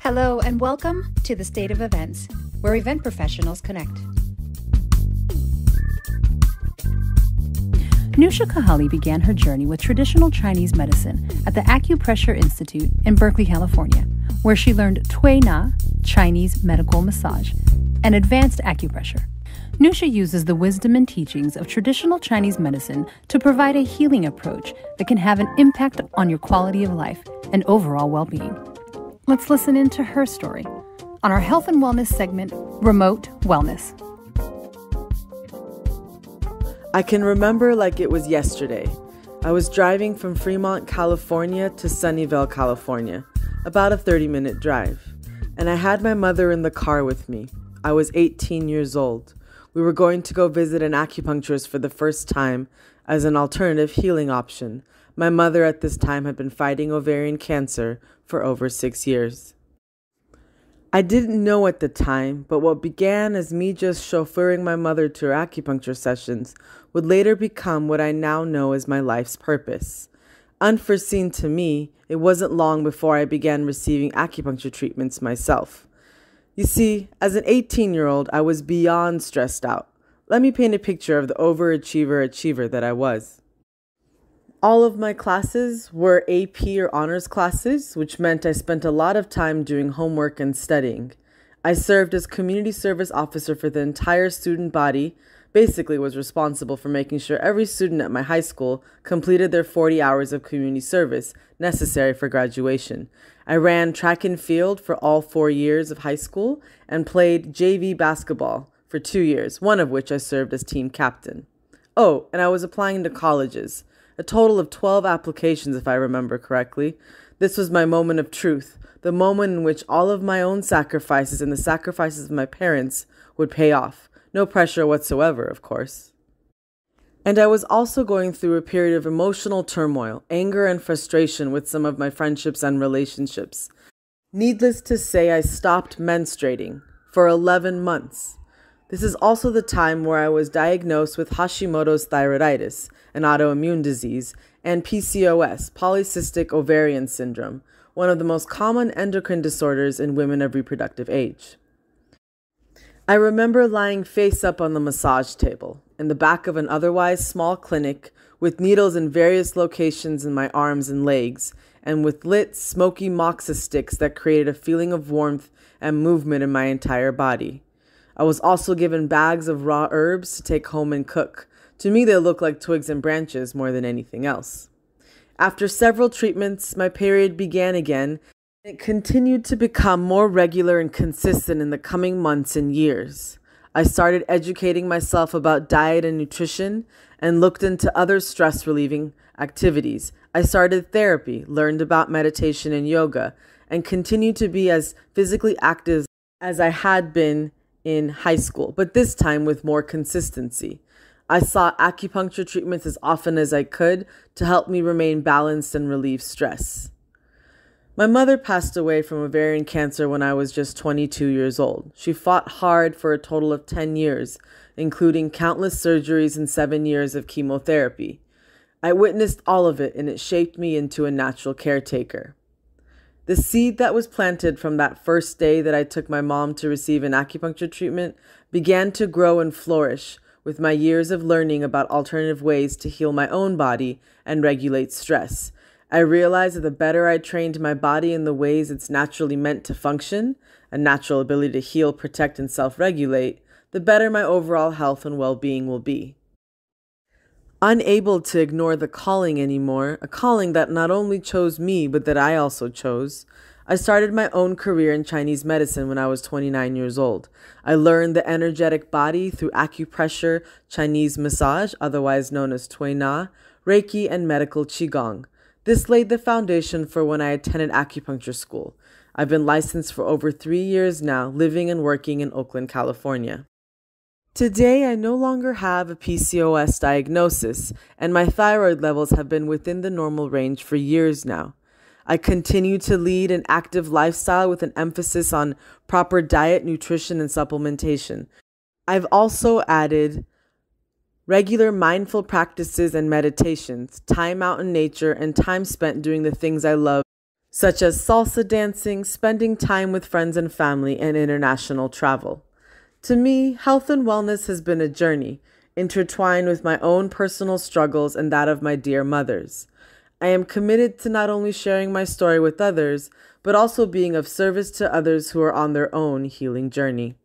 Hello and welcome to the State of Events, where event professionals connect. Nisha Kahali began her journey with traditional Chinese medicine at the Acupressure Institute in Berkeley, California, where she learned Tui Na, Chinese medical massage, and advanced acupressure. Nisha uses the wisdom and teachings of traditional Chinese medicine to provide a healing approach that can have an impact on your quality of life and overall well-being. Let's listen in to her story on our health and wellness segment, Remote Wellness. I can remember like it was yesterday. I was driving from Fremont, California to Sunnyvale, California, about a 30-minute drive. And I had my mother in the car with me. I was 18 years old. We were going to go visit an acupuncturist for the first time as an alternative healing option. My mother at this time had been fighting ovarian cancer for over 6 years. I didn't know at the time, but what began as me just chauffeuring my mother to her acupuncture sessions would later become what I now know as my life's purpose. Unforeseen to me, it wasn't long before I began receiving acupuncture treatments myself. You see, as an 18-year-old, I was beyond stressed out. Let me paint a picture of the achiever that I was. All of my classes were AP or honors classes, which meant I spent a lot of time doing homework and studying. I served as community service officer for the entire student body, basically was responsible for making sure every student at my high school completed their 40 hours of community service necessary for graduation. I ran track and field for all 4 years of high school and played JV basketball for 2 years, one of which I served as team captain. Oh, and I was applying to colleges. A total of 12 applications, if I remember correctly. This was my moment of truth, the moment in which all of my own sacrifices and the sacrifices of my parents would pay off. No pressure whatsoever, of course. And I was also going through a period of emotional turmoil, anger and frustration with some of my friendships and relationships. Needless to say, I stopped menstruating for 11 months. This is also the time where I was diagnosed with Hashimoto's thyroiditis, an autoimmune disease, and PCOS, polycystic ovarian syndrome, one of the most common endocrine disorders in women of reproductive age. I remember lying face up on the massage table in the back of an otherwise small clinic with needles in various locations in my arms and legs, and with lit, smoky moxa sticks that created a feeling of warmth and movement in my entire body. I was also given bags of raw herbs to take home and cook. To me, they looked like twigs and branches more than anything else. After several treatments, my period began again. It continued to become more regular and consistent in the coming months and years. I started educating myself about diet and nutrition and looked into other stress-relieving activities. I started therapy, learned about meditation and yoga, and continued to be as physically active as I had been in high school, but this time with more consistency. I sought acupuncture treatments as often as I could to help me remain balanced and relieve stress. My mother passed away from ovarian cancer when I was just 22 years old. She fought hard for a total of 10 years, including countless surgeries and 7 years of chemotherapy. I witnessed all of it, and it shaped me into a natural caretaker. The seed that was planted from that first day that I took my mom to receive an acupuncture treatment began to grow and flourish with my years of learning about alternative ways to heal my own body and regulate stress. I realized that the better I trained my body in the ways it's naturally meant to function, a natural ability to heal, protect, and self-regulate, the better my overall health and well-being will be. Unable to ignore the calling anymore, a calling that not only chose me, but that I also chose, I started my own career in Chinese medicine when I was 29 years old. I learned the energetic body through acupressure, Chinese massage, otherwise known as Tui Na, Reiki, and medical Qigong. This laid the foundation for when I attended acupuncture school. I've been licensed for over 3 years now, living and working in Oakland, California. Today, I no longer have a PCOS diagnosis, and my thyroid levels have been within the normal range for years now. I continue to lead an active lifestyle with an emphasis on proper diet, nutrition, and supplementation. I've also added regular mindful practices and meditations, time out in nature, and time spent doing the things I love such as salsa dancing, spending time with friends and family, and international travel. To me, health and wellness has been a journey, intertwined with my own personal struggles and that of my dear mothers. I am committed to not only sharing my story with others, but also being of service to others who are on their own healing journey.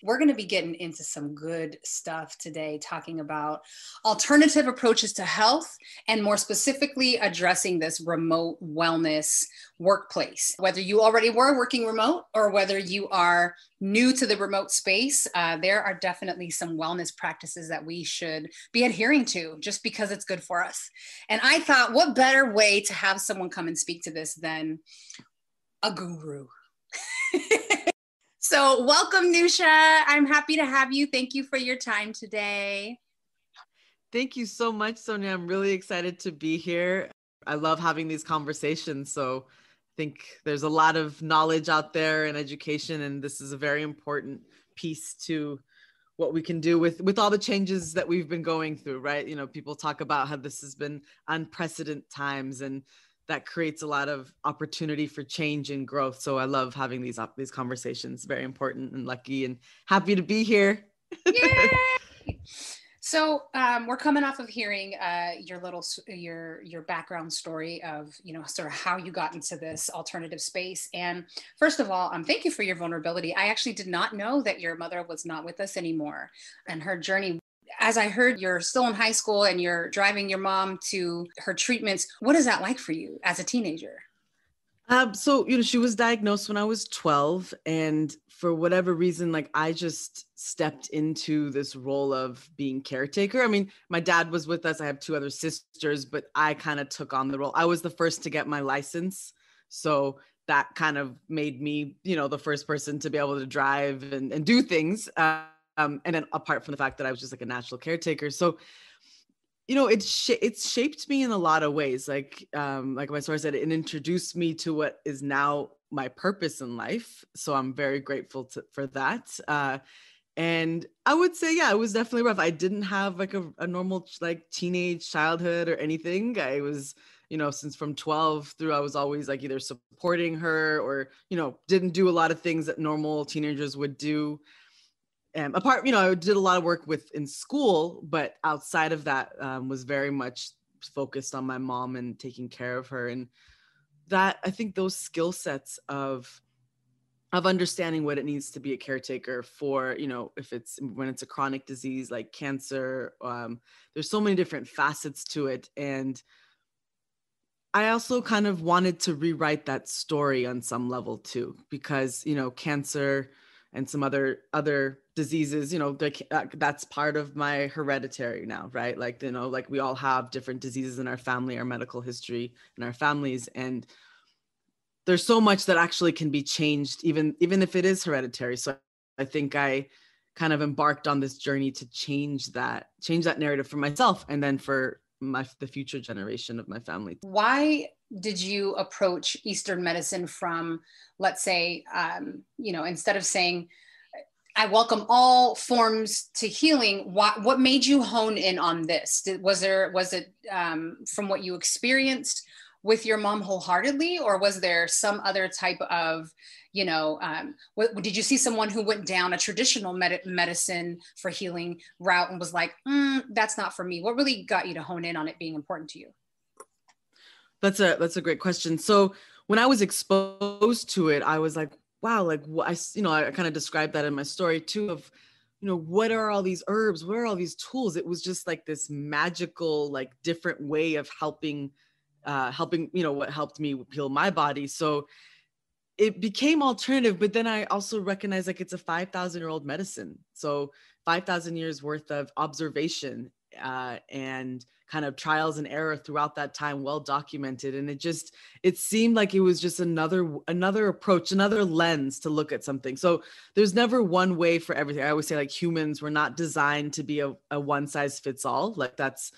We're going to be getting into some good stuff today, talking about alternative approaches to health and more specifically addressing this remote wellness workplace. Whether you already were working remote or whether you are new to the remote space, there are definitely some wellness practices that we should be adhering to just because it's good for us. And I thought, what better way to have someone come and speak to this than a guru? So welcome, Nisha. I'm happy to have you. Thank you for your time today. Thank you so much, Sonia. I'm really excited to be here. I love having these conversations. So I think there's a lot of knowledge out there and education, and this is a very important piece to what we can do with all the changes that we've been going through, right? You know, people talk about how this has been unprecedented times, and that creates a lot of opportunity for change and growth. So I love having these conversations. Very important and lucky and happy to be here. Yay! So we're coming off of hearing your background story of, you know, sort of how you got into this alternative space. And first of all, thank you for your vulnerability. I actually did not know that your mother was not with us anymore and her journey. As I heard, you're still in high school and you're driving your mom to her treatments. What is that like for you as a teenager? So, you know, she was diagnosed when I was 12, and for whatever reason, like I just stepped into this role of being caretaker. I mean, my dad was with us. I have two other sisters, but I kind of took on the role. I was the first to get my license. So that kind of made me, you know, the first person to be able to drive and do things. And then apart from the fact that I was just like a natural caretaker. So, you know, it's shaped me in a lot of ways. Like my story said, it introduced me to what is now my purpose in life. So I'm very grateful for that. And I would say, yeah, it was definitely rough. I didn't have like a normal like teenage childhood or anything. I was, you know, since from 12 through, I was always like either supporting her or, you know, didn't do a lot of things that normal teenagers would do. Apart, you know, I did a lot of work in school, but outside of that, was very much focused on my mom and taking care of her. And that, I think those skill sets of understanding what it needs to be a caretaker for, you know, when it's a chronic disease like cancer, there's so many different facets to it. And I also kind of wanted to rewrite that story on some level too, because, you know, cancer and some other diseases, you know, that's part of my hereditary now, right? Like, you know, like we all have different diseases in our family, our medical history in our families. And there's so much that actually can be changed, even if it is hereditary. So I think I kind of embarked on this journey to change that narrative for myself and then for the future generation of my family. Why did you approach Eastern medicine from, let's say, you know, instead of saying, I welcome all forms to healing, what made you hone in on this? Was it from what you experienced with your mom wholeheartedly, or was there some other type of, you know, did you see someone who went down a traditional medicine for healing route and was like, that's not for me? What really got you to hone in on it being important to you? That's a great question. So when I was exposed to it, I was like, wow, like I kind of described that in my story too of, you know, what are all these herbs? What are all these tools? It was just like this magical, like different way of helping, you know, what helped me heal my body. So it became alternative, but then I also recognized like it's a 5,000-year-old medicine. So 5,000 years worth of observation and kind of trials and error throughout that time, well documented. And it seemed like it was just another approach, another lens to look at something. So there's never one way for everything. I always say like humans, we're not designed to be a one size fits all. Like that's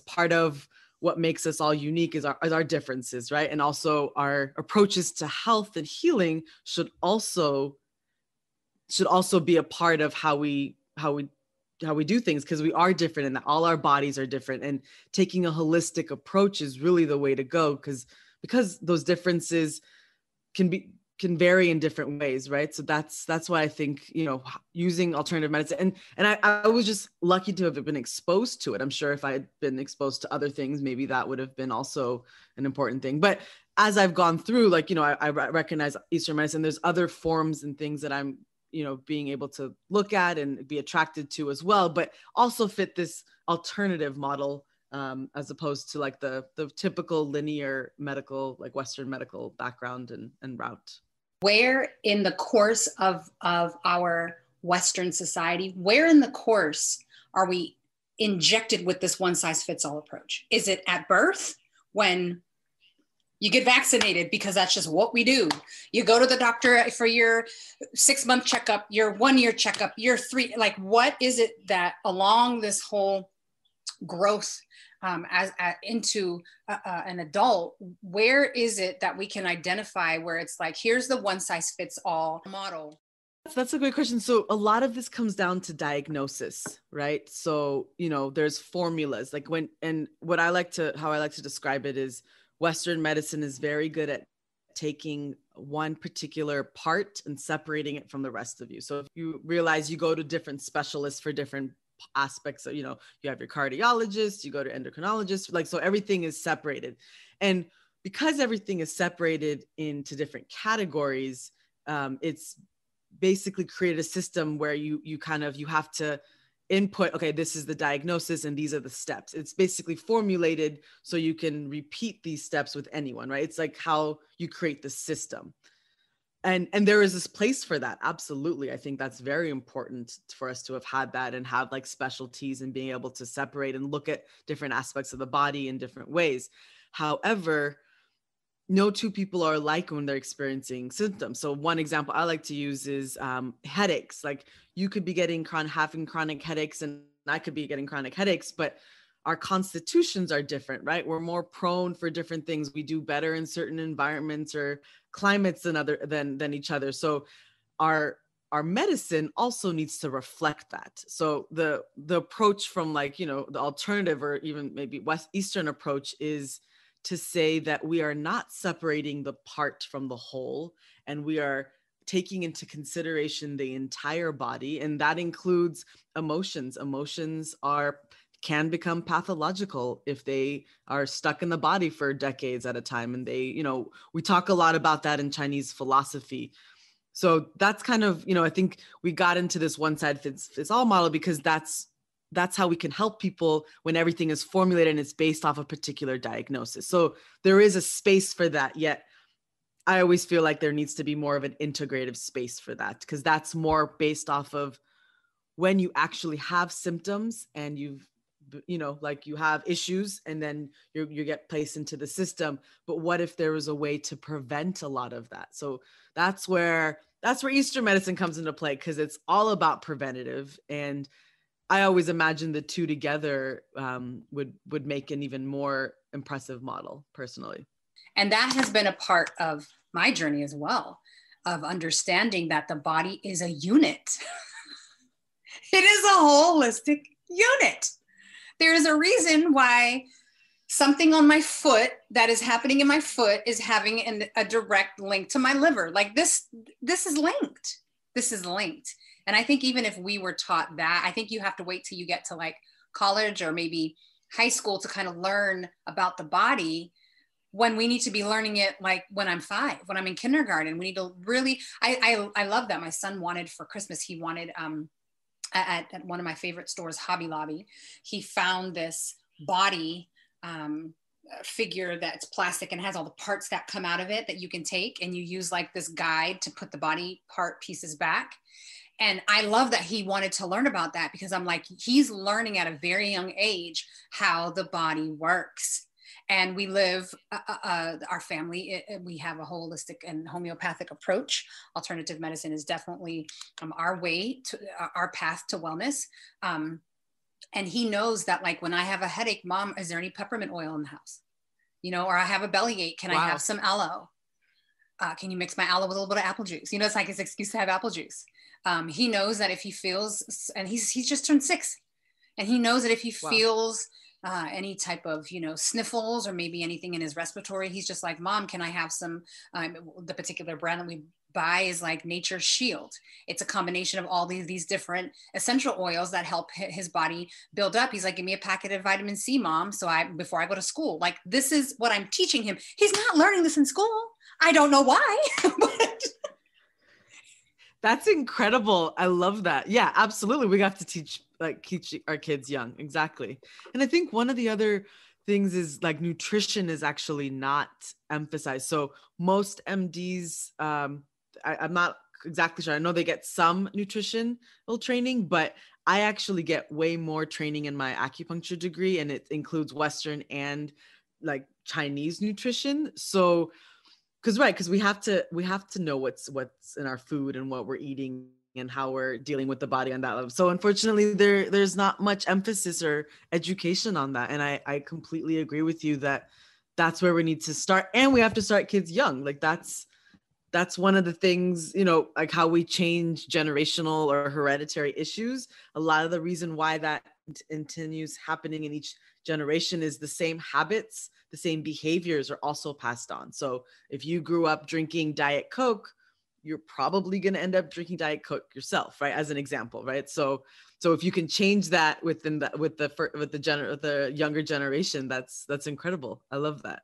part of what makes us all unique is our differences, right? And also our approaches to health and healing should also be a part of how we we do things, because we are different and that all our bodies are different, and taking a holistic approach is really the way to go, because those differences can vary in different ways, right? So that's why I think, using alternative medicine, and I was just lucky to have been exposed to it. I'm sure if I had been exposed to other things, maybe that would have been also an important thing. But as I've gone through, like, I recognize Eastern medicine, there's other forms and things that I'm, being able to look at and be attracted to as well, but also fit this alternative model, as opposed to like the typical linear medical, like Western medical background and route. Where in the course of our Western society, where in the course are we injected with this one size fits all approach? Is it at birth, when you get vaccinated because that's just what we do? You go to the doctor for your 6-month checkup, your 1-year checkup, your 3, like, what is it that along this whole growth into an adult, where is it that we can identify where it's like, here's the one size fits all model? That's a great question. So a lot of this comes down to diagnosis, right? So, there's formulas, like how I like to describe it is, Western medicine is very good at taking one particular part and separating it from the rest of you. So if you realize you go to different specialists for different aspects, so, you have your cardiologist, you go to endocrinologist, like, so everything is separated. And because everything is separated into different categories, it's basically created a system where you have to input, okay, this is the diagnosis and these are the steps. It's basically formulated so you can repeat these steps with anyone, right? It's like how you create the system. And there is this place for that. Absolutely. I think that's very important for us to have had that and have like specialties and being able to separate and look at different aspects of the body in different ways. However, no two people are alike when they're experiencing symptoms. So one example I like to use is headaches. Like, you could be having chronic headaches, and I could be getting chronic headaches, but our constitutions are different, right? We're more prone for different things. We do better in certain environments or climates than each other. So our medicine also needs to reflect that. So the approach from, like, the alternative, or even maybe Eastern approach, is to say that we are not separating the part from the whole, and we are taking into consideration the entire body. And that includes emotions. Emotions can become pathological if they are stuck in the body for decades at a time. And we talk a lot about that in Chinese philosophy. So that's kind of, I think we got into this one size fits all model because that's how we can help people when everything is formulated and it's based off a particular diagnosis. So there is a space for that, yet I always feel like there needs to be more of an integrative space for that, because that's more based off of when you actually have symptoms and you have issues, and then you get placed into the system. But what if there was a way to prevent a lot of that? So that's where Eastern medicine comes into play, because it's all about preventative. And I always imagine the two together would make an even more impressive model, personally. And that has been a part of my journey as well, of understanding that the body is a unit. It is a holistic unit. There is a reason why something on my foot that is happening in my foot is having a direct link to my liver. Like this is linked. This is linked. And I think even if we were taught that, I think you have to wait till you get to like college or maybe high school to kind of learn about the body, when we need to be learning it like when I'm 5, when I'm in kindergarten. We need to really, I love that. My son wanted for Christmas, he wanted at one of my favorite stores, Hobby Lobby, he found this body figure that's plastic and has all the parts that come out of it that you can take, and you use like this guide to put the body part pieces back. And I love that he wanted to learn about that, because I'm like, he's learning at a very young age how the body works. And we live, our family, we have a holistic and homeopathic approach. Alternative medicine is definitely our way to our path to wellness. And he knows that, like, when I have a headache, Mom, is there any peppermint oil in the house? Or I have a bellyache, can I have some aloe? Can you mix my aloe with a little bit of apple juice? It's like his excuse to have apple juice. He knows that if he feels, and he's just turned 6, and he knows that if he feels any type of, sniffles or maybe anything in his respiratory, he's just like, Mom, can I have some, the particular brand that we buy is like Nature's Shield. It's a combination of all these different essential oils that help his body build up. He's like, give me a packet of vitamin C, Mom. So before I go to school, like, this is what I'm teaching him. He's not learning this in school. I don't know why. But that's incredible. I love that. Yeah, absolutely. We have to teach our kids young. Exactly. And I think one of the other things is like nutrition is actually not emphasized. So most MDs, I'm not exactly sure. I know they get some nutritional training, but I actually get way more training in my acupuncture degree, and it includes Western and like Chinese nutrition. So, because we have to know what's in our food and what we're eating and how we're dealing with the body on that level. So unfortunately, there's not much emphasis or education on that. And I completely agree with you that that's where we need to start, and we have to start kids young. Like that's one of the things, like how we change generational or hereditary issues. A lot of the reason why that continues happening in each generation is the same habits, the same behaviors are also passed on. So if you grew up drinking Diet Coke, you're probably going to end up drinking Diet Coke yourself, right? As an example, right? So if you can change that with the younger generation, that's incredible. I love that.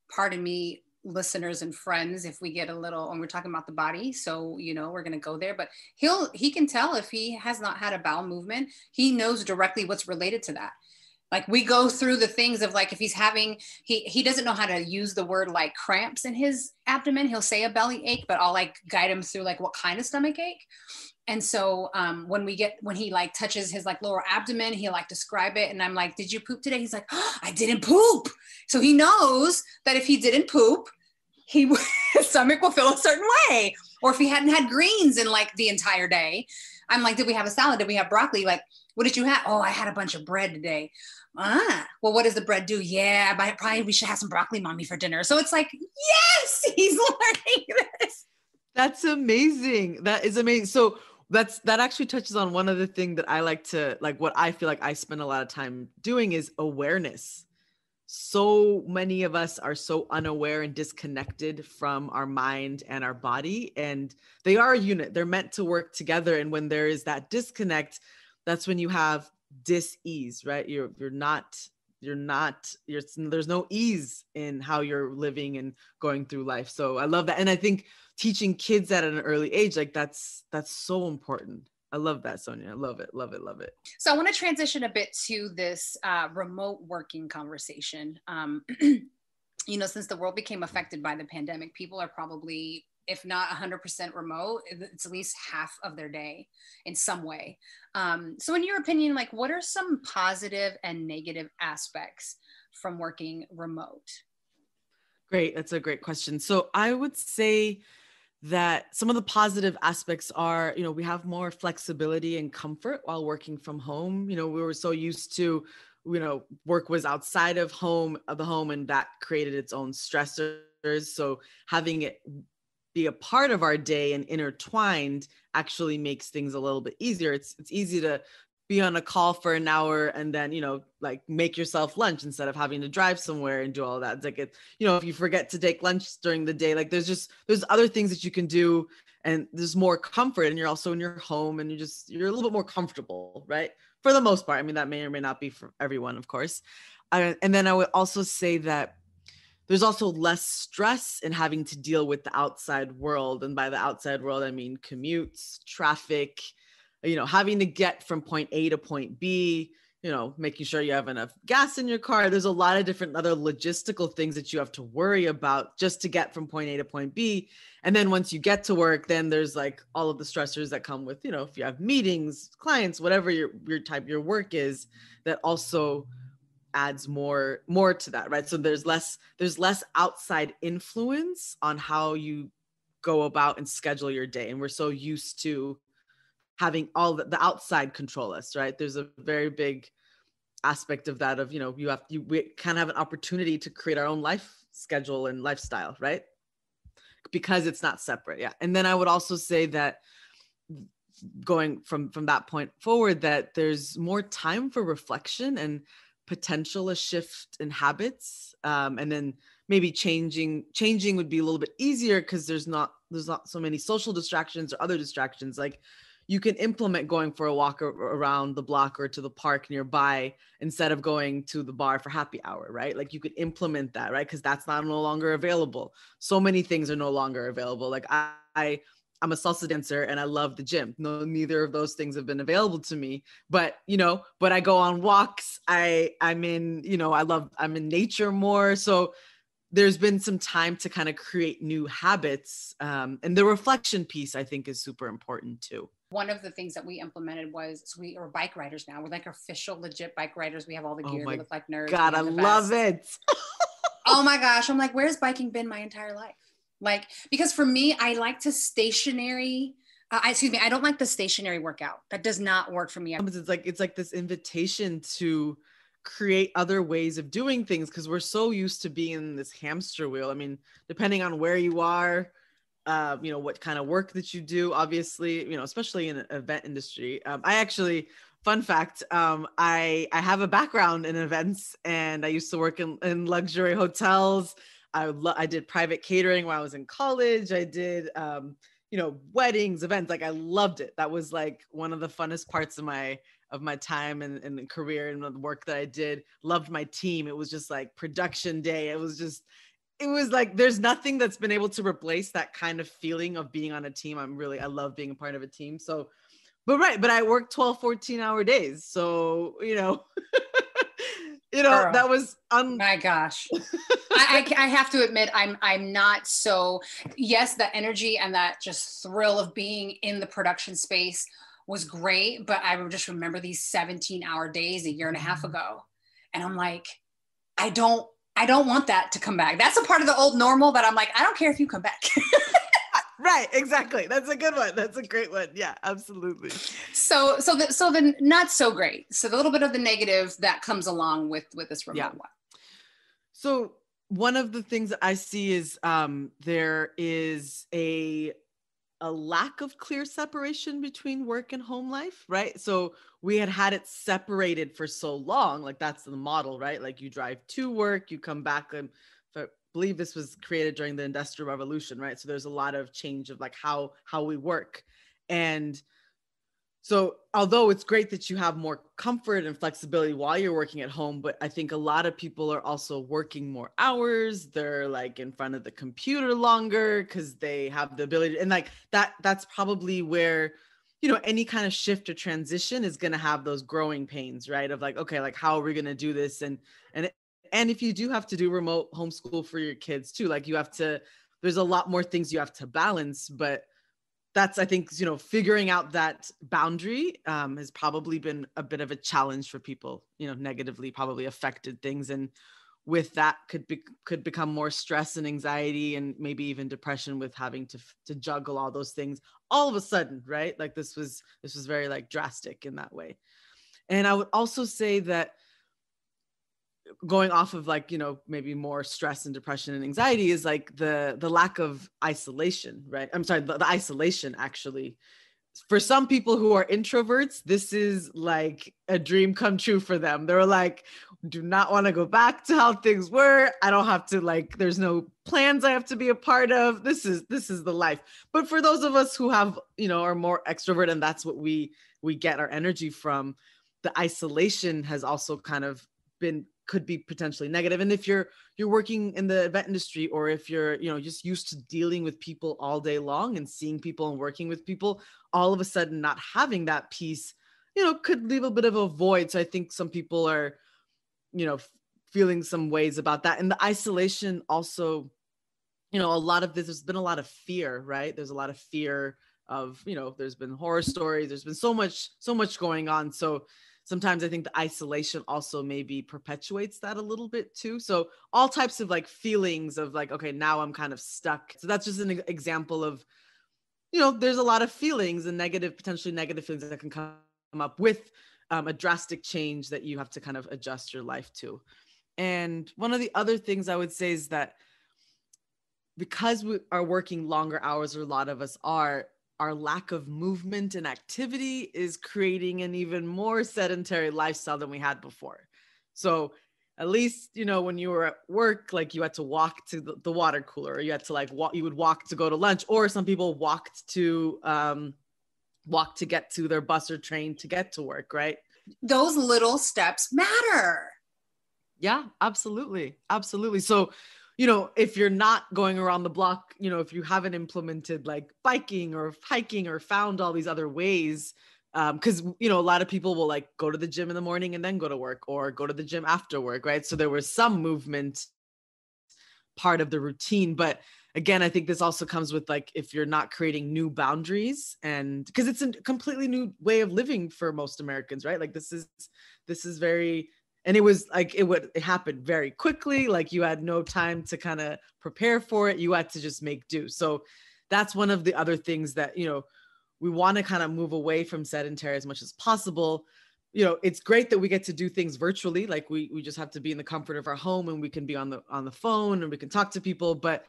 Pardon me, listeners and friends, if we get a little, and we're talking about the body, so we're going to go there, but he can tell if he has not had a bowel movement. He knows directly what's related to that. Like, we go through the things of like, if he's having, he doesn't know how to use the word like cramps in his abdomen. He'll say a belly ache, but I'll like guide him through like what kind of stomach ache. And so when he like touches his like lower abdomen, he'll like describe it. And I'm like, did you poop today? He's like, oh, I didn't poop. So he knows that if he didn't poop, his stomach will feel a certain way. Or if he hadn't had greens in like the entire day, I'm like, did we have a salad? Did we have broccoli? Like, what did you have? Oh, I had a bunch of bread today. Well, what does the bread do? Yeah, probably we should have some broccoli, Mommy, for dinner. So it's like, yes, he's learning this. That's amazing. That is amazing. So that actually touches on one of the things that I like to, like, what I feel like I spend a lot of time doing is awareness. So many of us are so unaware and disconnected from our mind and our body, and they are a unit. They're meant to work together. And when there is that disconnect, that's when you have dis-ease, right? There's no ease in how you're living and going through life. So I love that. And I think teaching kids at an early age, like that's so important. I love that, Sonia. I love it, love it, love it. So I want to transition a bit to this remote working conversation. Since the world became affected by the pandemic, people are probably, if not 100% remote, it's at least half of their day in some way. So in your opinion, like, what are some positive and negative aspects from working remote? Great. That's a great question. So I would say that some of the positive aspects are, we have more flexibility and comfort while working from home. We were so used to, work was outside of the home, and that created its own stressors. So having it be a part of our day and intertwined actually makes things a little bit easier. It's easy to be on a call for an hour and then, like make yourself lunch instead of having to drive somewhere and do all that. It's like, if you forget to take lunch during the day, like there's other things that you can do, and there's more comfort, and you're also in your home, and you're a little bit more comfortable, right? For the most part. I mean, that may or may not be for everyone, of course. And then I would also say that there's also less stress in having to deal with the outside world. And by the outside world, I mean commutes, traffic, having to get from point A to point B, making sure you have enough gas in your car. There's a lot of different other logistical things that you have to worry about just to get from point A to point B. And then once you get to work, then there's like all of the stressors that come with, if you have meetings, clients, whatever your work is, that also adds more to that, right? So there's less outside influence on how you go about and schedule your day. And we're so used to having all the outside control us, right? There's a very big aspect of that of, we kind of have an opportunity to create our own life schedule and lifestyle, right? Because it's not separate. Yeah. And then I would also say that going from that point forward, that there's more time for reflection and potential a shift in habits. And then maybe changing would be a little bit easier because there's not so many social distractions or other distractions. Like you can implement going for a walk around the block or to the park nearby instead of going to the bar for happy hour, right? Like you could implement that, right? Because that's no longer available. So many things are no longer available. Like I'm a salsa dancer and I love the gym. No, neither of those things have been available to me, but I go on walks. I'm in nature more. So there's been some time to kind of create new habits. And the reflection piece, I think, is super important too. One of the things that we implemented was, so we are bike riders now. We're like official legit bike riders. We have all the gear. We look like nerds. God, I love it. Oh my gosh. I'm like, where's biking been my entire life? Like, because for me, I like to I don't like the stationary workout. That does not work for me. It's like this invitation to create other ways of doing things, because we're so used to being in this hamster wheel. I mean, depending on where you are, what kind of work that you do, obviously, especially in an event industry. I actually, fun fact, I have a background in events, and I used to work in luxury hotels. I did private catering while I was in college. I did, weddings, events. Like I loved it. That was like one of the funnest parts of my time and career and the work that I did. Loved my team. It was just like production day. It was like, there's nothing that's been able to replace that kind of feeling of being on a team. I love being a part of a team. So, but I worked 12, 14-hour days. So, Girl, that was my gosh. I have to admit, I'm not so, yes, the energy and that just thrill of being in the production space was great, but I just remember these 17-hour days a year and a half ago. And I'm like, I don't want that to come back. That's a part of the old normal that I'm like, I don't care if you come back. Right. Exactly. That's a good one. That's a great one. Yeah, absolutely. So the not so great. So the little bit of the negative that comes along with this remote one. So one of the things that I see is there is a lack of clear separation between work and home life, right? So we had it separated for so long, like that's the model, right? Like you drive to work, you come back, and I believe this was created during the Industrial Revolution, right? So there's a lot of change of like how we work. And so although it's great that you have more comfort and flexibility while you're working at home, but I think a lot of people are also working more hours. They're like in front of the computer longer because they have the ability, and like that's probably where, any kind of shift or transition is going to have those growing pains, right? Of like, okay, like how are we going to do this? And if you do have to do remote homeschool for your kids too, like there's a lot more things you have to balance, but that's, I think, figuring out that boundary has probably been a bit of a challenge for people, negatively probably affected things. And with that could become more stress and anxiety and maybe even depression with having to juggle all those things all of a sudden, right? Like this was very like drastic in that way. And I would also say that going off of like, maybe more stress and depression and anxiety is like the lack of isolation, right? I'm sorry, the isolation actually. For some people who are introverts, this is like a dream come true for them. They're like, do not want to go back to how things were. I don't have to there's no plans I have to be a part of. This is the life. But for those of us who have, are more extrovert and that's what we get our energy from, the isolation has also kind of could be potentially negative. And if you're working in the event industry, or if you're, just used to dealing with people all day long and seeing people and working with people, all of a sudden not having that piece, could leave a bit of a void. So I think some people are, feeling some ways about that. And the isolation also, a lot of this, there's been a lot of fear, right? There's a lot of fear of, there's been horror stories, there's been so much going on. So sometimes I think the isolation also maybe perpetuates that a little bit too. So all types of like feelings of like, okay, now I'm kind of stuck. So that's just an example of, there's a lot of feelings and potentially negative feelings that can come up with a drastic change that you have to kind of adjust your life to. And one of the other things I would say is that because we are working longer hours, or a lot of us are, our lack of movement and activity is creating an even more sedentary lifestyle than we had before. So at least, when you were at work, like you had to walk to the water cooler, or you had to like walk, you would walk to go to lunch, or some people walked to get to their bus or train to get to work, right? Those little steps matter. Yeah, absolutely. Absolutely. So, if you're not going around the block, if you haven't implemented like biking or hiking or found all these other ways, because, a lot of people will like go to the gym in the morning and then go to work, or go to the gym after work, right? So there was some movement part of the routine. But again, I think this also comes with like, if you're not creating new boundaries, and because it's a completely new way of living for most Americans, right? Like this is very, and it was like, it happened very quickly. Like you had no time to kind of prepare for it. You had to just make do. So that's one of the other things that, we want to kind of move away from sedentary as much as possible. It's great that we get to do things virtually. Like we just have to be in the comfort of our home, and we can be on the phone, and we can talk to people. But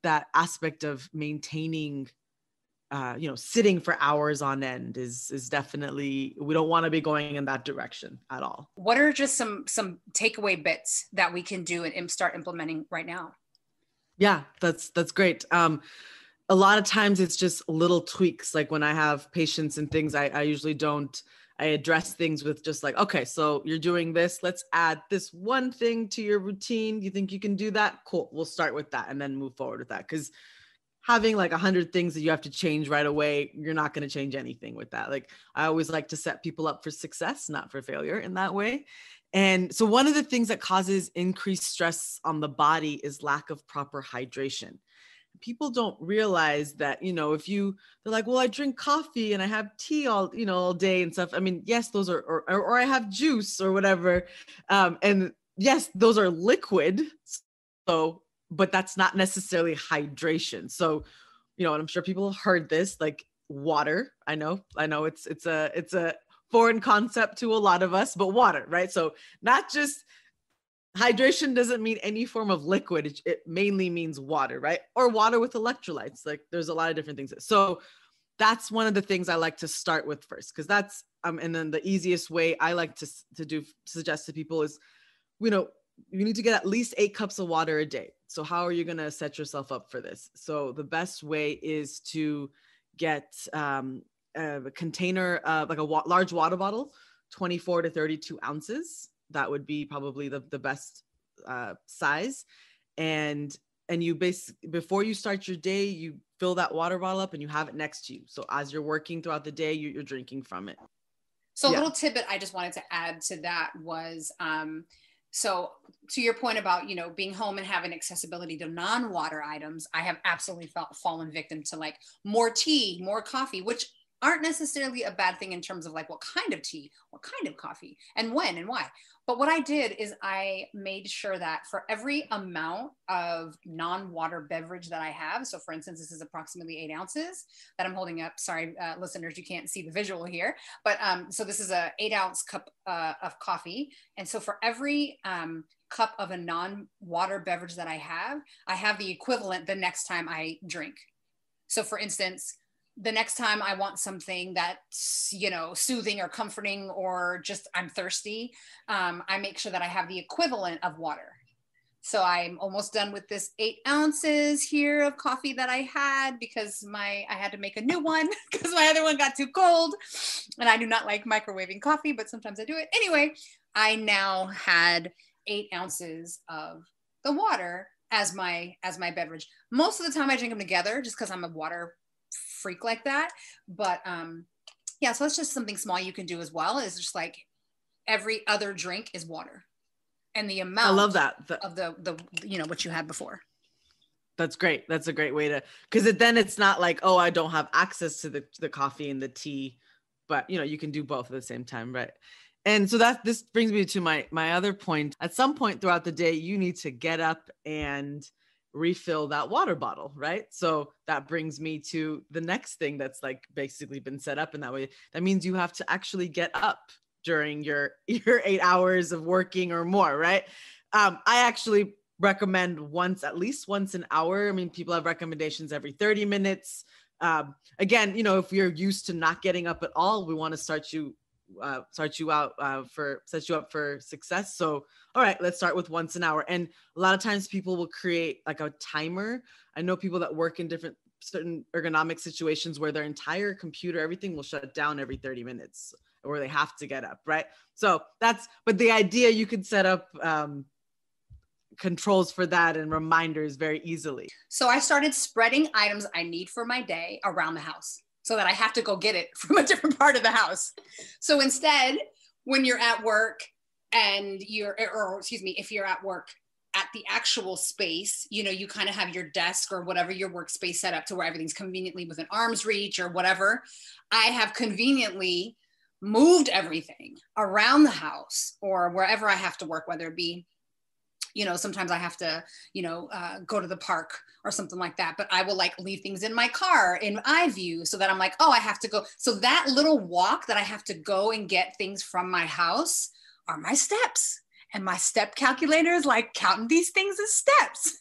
that aspect of maintaining, sitting for hours on end is definitely, we don't want to be going in that direction at all. What are just some takeaway bits that we can do and start implementing right now? Yeah, that's great. A lot of times it's just little tweaks. Like when I have patients and things, I usually I address things with just like, okay, so you're doing this, let's add this one thing to your routine. You think you can do that? Cool. We'll start with that and then move forward with that. Because having like 100 things that you have to change right away, you're not going to change anything with that. Like I always like to set people up for success, not for failure in that way. And so one of the things that causes increased stress on the body is lack of proper hydration. People don't realize that, they're like, well, I drink coffee and I have tea all day and stuff. I mean, yes, those are, or I have juice or whatever. And yes, those are liquid. So, but that's not necessarily hydration. So, and I'm sure people have heard this, like water. I know it's a foreign concept to a lot of us, but water, right? So not just hydration doesn't mean any form of liquid. It mainly means water, right? Or water with electrolytes. Like there's a lot of different things. So that's one of the things I like to start with first, because that's, and then the easiest way I like to suggest to people is, you need to get at least 8 cups of water a day. So how are you going to set yourself up for this? So the best way is to get a container, like a large water bottle, 24 to 32 ounces. That would be probably the best size. And you before you start your day, you fill that water bottle up and you have it next to you. So as you're working throughout the day, you're drinking from it. So a little tidbit I just wanted to add to that was, so to your point about, being home and having accessibility to non-water items, I have absolutely fallen victim to like more tea, more coffee, which aren't necessarily a bad thing in terms of like what kind of tea, what kind of coffee, and when and why. But what I did is I made sure that for every amount of non-water beverage that I have, so for instance, this is approximately 8 ounces that I'm holding up. Sorry, listeners, you can't see the visual here, but so this is a 8-ounce cup of coffee. And so for every cup of a non-water beverage that I have the equivalent the next time I drink. So for instance, the next time I want something that's, soothing or comforting, or just I'm thirsty, I make sure that I have the equivalent of water. So I'm almost done with this 8 ounces here of coffee that I had, because I had to make a new one because my other one got too cold, and I do not like microwaving coffee, but sometimes I do it. Anyway, I now had 8 ounces of the water as my beverage. Most of the time I drink them together just because I'm a water freak like that. But yeah, so it's just something small you can do as well, is just like every other drink is water, and the amount, I love that, of the what you had before. That's great. That's a great way to, because then it's not like, oh, I don't have access to the coffee and the tea, but you can do both at the same time, right? And so this brings me to my other point. At some point throughout the day, you need to get up and refill that water bottle, right? So that brings me to the next thing that's like basically been set up in that way. That means you have to actually get up during your 8 hours of working or more, right? I actually recommend at least once an hour. I mean, people have recommendations every 30 minutes. Again, if you're used to not getting up at all, we want to set you up for success. So, all right, let's start with once an hour. And a lot of times people will create like a timer. I know people that work in certain ergonomic situations where their entire computer, everything will shut down every 30 minutes, or they have to get up, right? So but the idea, you could set up controls for that and reminders very easily. So I started spreading items I need for my day around the house so that I have to go get it from a different part of the house. So instead, when you're at work and if you're at work at the actual space, you kind of have your desk or whatever, your workspace set up to where everything's conveniently within arm's reach or whatever. I have conveniently moved everything around the house or wherever I have to work, whether it be, sometimes I have to, go to the park or something like that, but I will like leave things in my car in eye view so that I'm like, oh, I have to go. So that little walk that I have to go and get things from my house are my steps. And my step calculator is like counting these things as steps.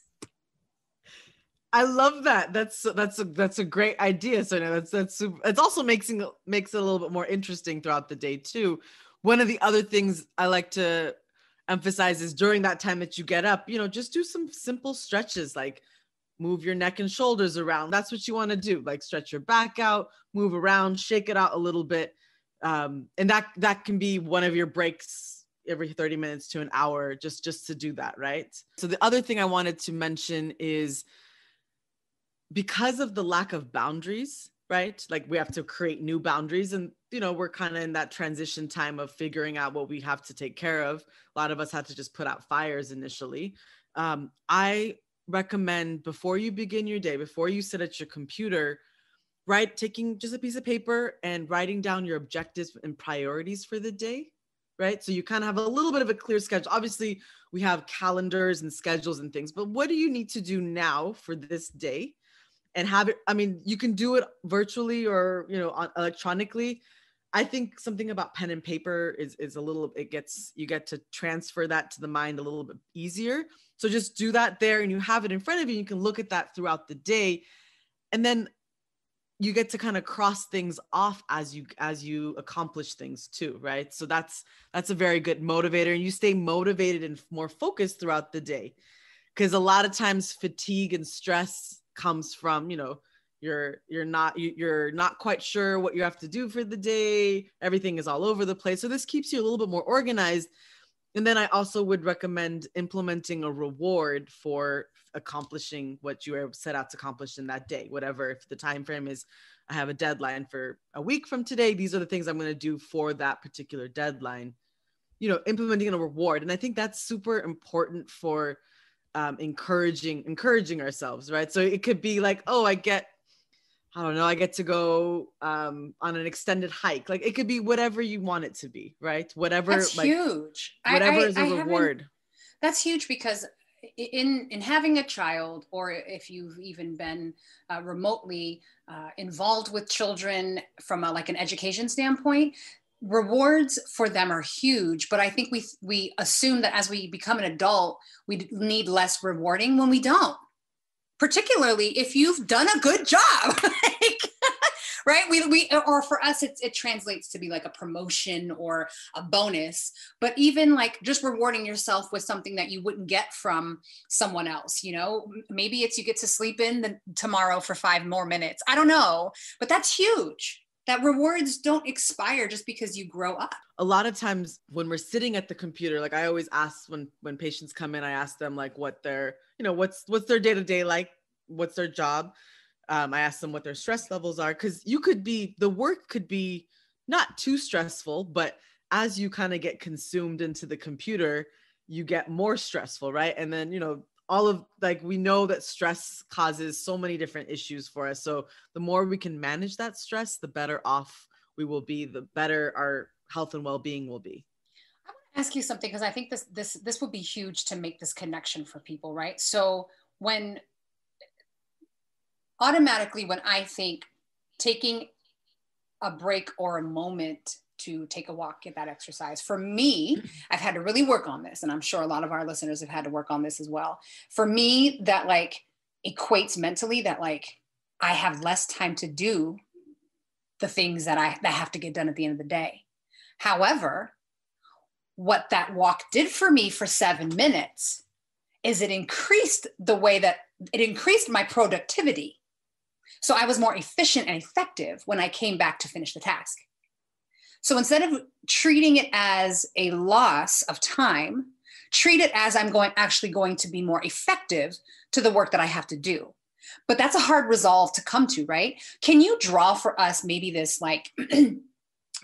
I love that. That's a great idea. So it also makes it a little bit more interesting throughout the day too. One of the other things I like to emphasize is during that time that you get up, just do some simple stretches, like move your neck and shoulders around. That's what you want to do. Like stretch your back out, move around, shake it out a little bit. And that can be one of your breaks every 30 minutes to an hour, just to do that, right? So the other thing I wanted to mention is, because of the lack of boundaries, right? Like we have to create new boundaries, and we're kind of in that transition time of figuring out what we have to take care of. A lot of us had to just put out fires initially. I recommend, before you begin your day, before you sit at your computer, taking just a piece of paper and writing down your objectives and priorities for the day, right? So you kind of have a little bit of a clear schedule. Obviously, we have calendars and schedules and things, but what do you need to do now for this day? And have it, you can do it virtually or, electronically. I think something about pen and paper is a little, you get to transfer that to the mind a little bit easier. So just do that there, and you have it in front of you. You can look at that throughout the day. And then you get to kind of cross things off as you accomplish things too, right? So that's a very good motivator, and you stay motivated and more focused throughout the day. Because a lot of times fatigue and stress comes from, you're not quite sure what you have to do for the day. Everything is all over the place. So this keeps you a little bit more organized. And then I also would recommend implementing a reward for accomplishing what you set out to accomplish in that day. Whatever, if the time frame is, I have a deadline for a week from today, these are the things I'm going to do for that particular deadline. Implementing a reward. And I think that's super important for encouraging ourselves, right? So it could be like, oh, I get to go on an extended hike. Like it could be whatever you want it to be, right? Whatever. That's huge. Whatever is a reward. That's huge, because in having a child, or if you've even been remotely involved with children from an education standpoint, rewards for them are huge. But I think we assume that as we become an adult, we need less rewarding when we don't. Particularly if you've done a good job, right? Or for us, it translates to be like a promotion or a bonus, but even like just rewarding yourself with something that you wouldn't get from someone else, maybe it's you get to sleep in tomorrow for 5 more minutes. I don't know, but that's huge. That rewards don't expire just because you grow up. A lot of times when we're sitting at the computer, like I always ask when patients come in, I ask them like what their, what's their day-to-day like, what's their job. I ask them what their stress levels are, because the work could be not too stressful, but as you kind of get consumed into the computer, you get more stressful, right? And then, we know that stress causes so many different issues for us. So the more we can manage that stress, the better off we will be, the better our health and well-being will be. I want to ask you something, because I think this would be huge to make this connection for people, right? So when I think taking a break or a moment to take a walk, get that exercise. For me, I've had to really work on this, and I'm sure a lot of our listeners have had to work on this as well. For me, that equates mentally that I have less time to do the things that have to get done at the end of the day. However, what that walk did for me for 7 minutes is it increased my productivity. So I was more efficient and effective when I came back to finish the task. So instead of treating it as a loss of time, treat it as I'm actually going to be more effective to the work that I have to do. But that's a hard resolve to come to, right? Can you draw for us maybe this, like,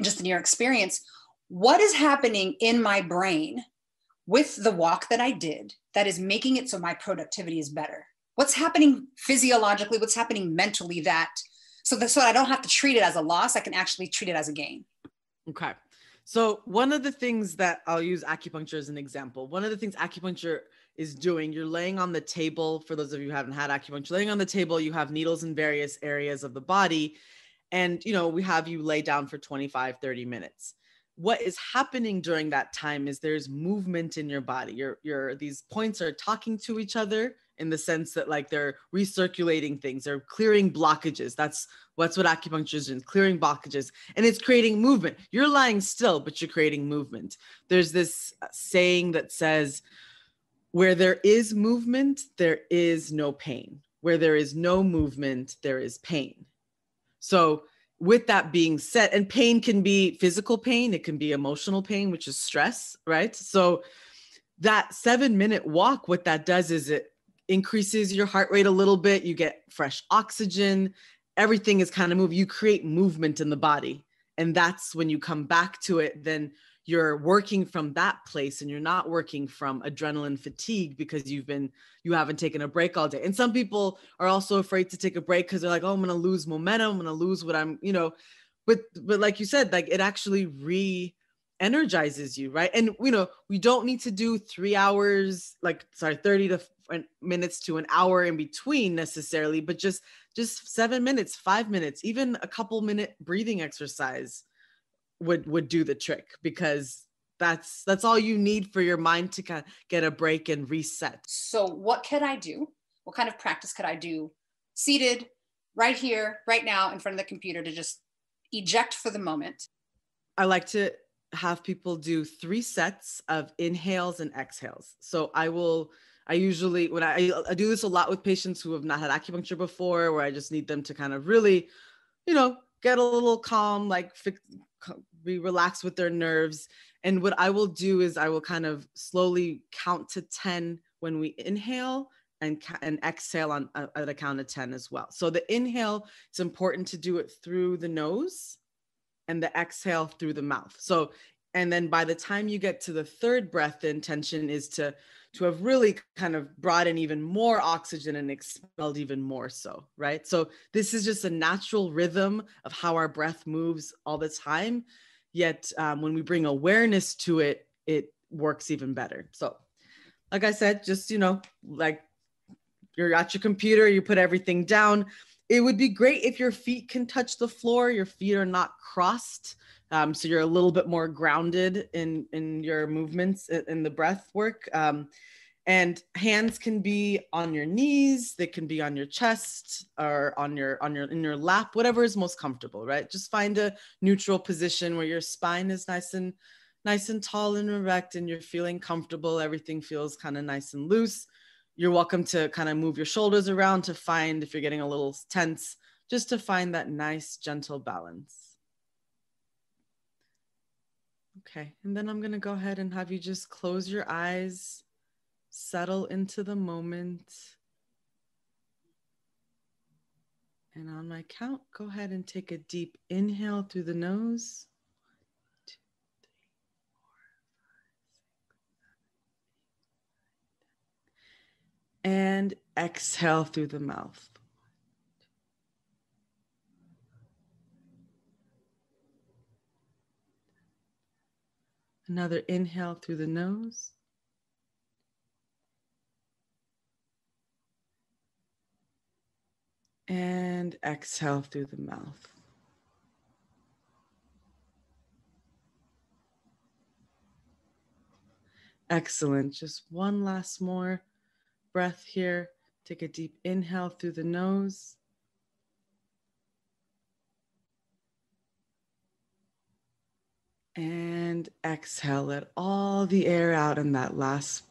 just in your experience, what is happening in my brain with the walk that I did that is making it so my productivity is better? What's happening physiologically? What's happening mentally so I don't have to treat it as a loss, I can actually treat it as a gain? Okay. So one of the things that I'll use acupuncture as an example. One of the things acupuncture is doing, you're laying on the table. For those of you who haven't had acupuncture, laying on the table, you have needles in various areas of the body. And, we have you lay down for 25, 30 minutes. What is happening during that time is there's movement in your body. These points are talking to each other in the sense that, like, they're recirculating things, they're clearing blockages. That's what acupuncture is doing, clearing blockages, and it's creating movement. You're lying still, but you're creating movement. There's this saying that says, where there is movement, there is no pain. Where there is no movement, there is pain. So with that being said, and pain can be physical pain, it can be emotional pain, which is stress, right? So that 7-minute walk, what that does is it increases your heart rate a little bit. You get fresh oxygen. Everything is kind of moving. You create movement in the body. And that's when you come back to it, then you're working from that place and you're not working from adrenaline fatigue because you haven't taken a break all day. And some people are also afraid to take a break because they're like, oh, I'm going to lose momentum. I'm going to lose what but like you said, like, it actually energizes you, right? And we don't need to do 3 hours, 30 minutes to an hour in between necessarily, but just 7 minutes, 5 minutes, even a couple minute breathing exercise would do the trick, because that's all you need for your mind to kind of get a break and reset. So what could I do? What kind of practice could I do seated right here, right now in front of the computer to just eject for the moment? I like to have people do 3 sets of inhales and exhales. So I usually, when I do this a lot with patients who have not had acupuncture before, where I just need them to kind of really, get a little calm, be relaxed with their nerves. And what I will do is I will kind of slowly count to 10 when we inhale and exhale at a count of 10 as well. So the inhale, it's important to do it through the nose, and the exhale through the mouth. So, and then by the time you get to the third breath, the intention is to have really kind of brought in even more oxygen and expelled even more so, right? So this is just a natural rhythm of how our breath moves all the time. Yet when we bring awareness to it, it works even better. So like I said, just, like you're at your computer, you put everything down. It would be great if your feet can touch the floor, your feet are not crossed. So you're a little bit more grounded in your movements in the breath work. And hands can be on your knees, they can be on your chest or in your lap, whatever is most comfortable, right? Just find a neutral position where your spine is nice and tall and erect, and you're feeling comfortable. Everything feels kind of nice and loose. You're welcome to kind of move your shoulders around to find, if you're getting a little tense, just to find that nice, gentle balance. Okay, and then I'm going to go ahead and have you just close your eyes, settle into the moment. And on my count, go ahead and take a deep inhale through the nose. 1, 2, 3, 4, 5, 6, 7, 8, 9, 10. And exhale through the mouth. Another inhale through the nose. And exhale through the mouth. Excellent. Just one last more breath here. Take a deep inhale through the nose. And exhale, let all the air out in that last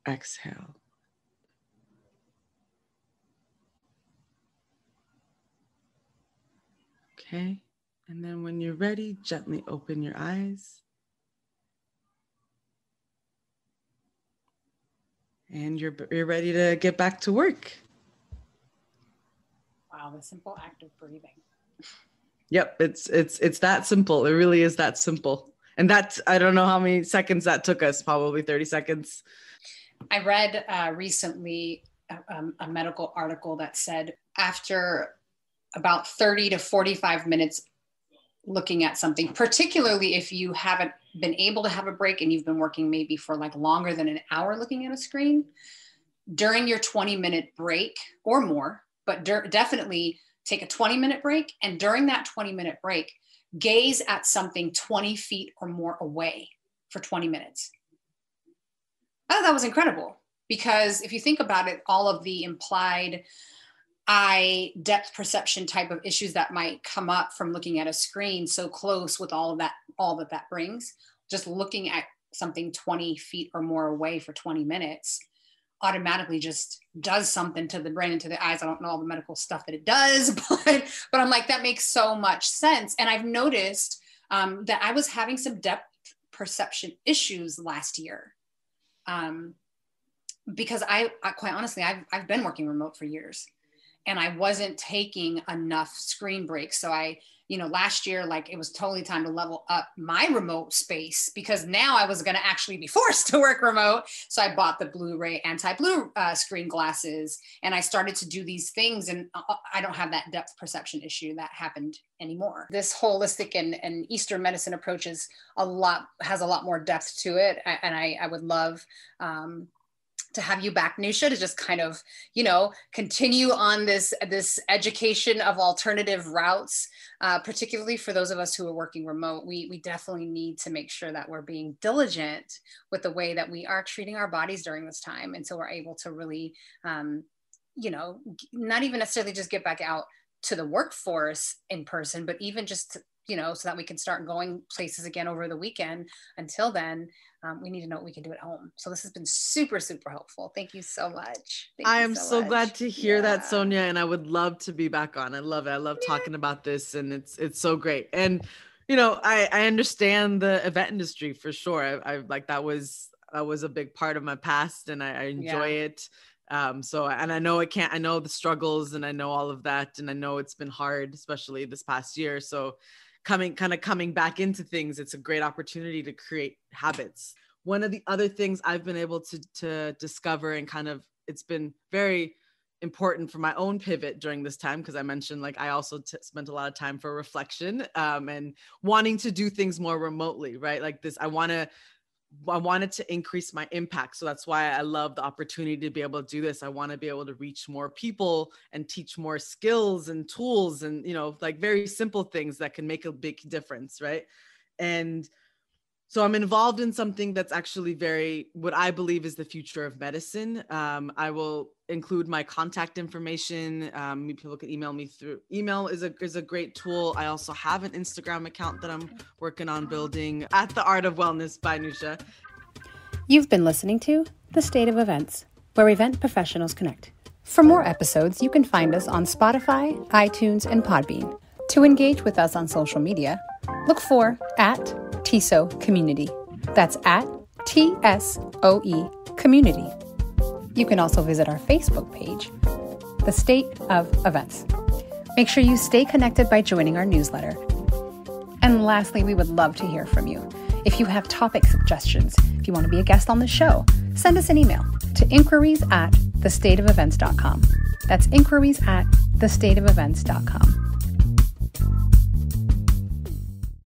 exhale. Okay, and then when you're ready, gently open your eyes. And you're ready to get back to work. Wow, the simple act of breathing. Yep, it's that simple. It really is that simple. And that's, I don't know how many seconds that took us, probably 30 seconds. I read recently a medical article that said after about 30 to 45 minutes looking at something, particularly if you haven't been able to have a break and you've been working maybe for like longer than an hour looking at a screen, during your 20-minute break or more, but definitely take a 20-minute break. And during that 20-minute break, gaze at something 20 feet or more away for 20 minutes. I thought that was incredible because if you think about it, all of the implied eye depth perception type of issues that might come up from looking at a screen so close with all that brings, just looking at something 20 feet or more away for 20 minutes automatically just does something to the brain and to the eyes. I don't know all the medical stuff that it does, but I'm like, that makes so much sense. And I've noticed that I was having some depth perception issues last year. Because I quite honestly, I've been working remote for years and I wasn't taking enough screen breaks. So last year, like it was totally time to level up my remote space because now I was going to actually be forced to work remote. So I bought the Blu-ray anti-blue screen glasses and I started to do these things and I don't have that depth perception issue that happened anymore. This holistic and Eastern medicine approach has a lot more depth to it. And I would love, to have you back, Nisha, to just kind of, continue on this education of alternative routes, particularly for those of us who are working remote. We definitely need to make sure that we're being diligent with the way that we are treating our bodies during this time. And so we're able to really, not even necessarily just get back out to the workforce in person, but even just, so that we can start going places again over the weekend. Until then, we need to know what we can do at home. So this has been super, super helpful. Thank you so much. I am so glad to hear that, Sonia. And I would love to be back on. I love it. I love talking about this and it's so great. And, I understand the event industry for sure. I like, that was a big part of my past and I enjoy it. And I know I know the struggles and I know all of that. And I know it's been hard, especially this past year. So coming back into things, it's a great opportunity to create habits. One of the other things I've been able to discover and it's been very important for my own pivot during this time, because I mentioned like I also spent a lot of time for reflection and wanting to do things more remotely, right? Like this, I wanted to increase my impact. So that's why I love the opportunity to be able to do this. I want to be able to reach more people and teach more skills and tools and, like very simple things that can make a big difference. Right. And so I'm involved in something that's actually what I believe is the future of medicine. I will include my contact information. People can email me through email is a great tool. I also have an Instagram account that I'm working on building at The Art of Wellness by Nisha. You've been listening to The State of Events, where event professionals connect. For more episodes, you can find us on Spotify, iTunes, and Podbean. To engage with us on social media, look for @TSO Community. That's @TSOE Community. You can also visit our Facebook page, The State of Events. Make sure you stay connected by joining our newsletter. And lastly, we would love to hear from you. If you have topic suggestions, if you want to be a guest on the show, send us an email to inquiries@thestateofevents.com. That's inquiries@thestateofevents.com.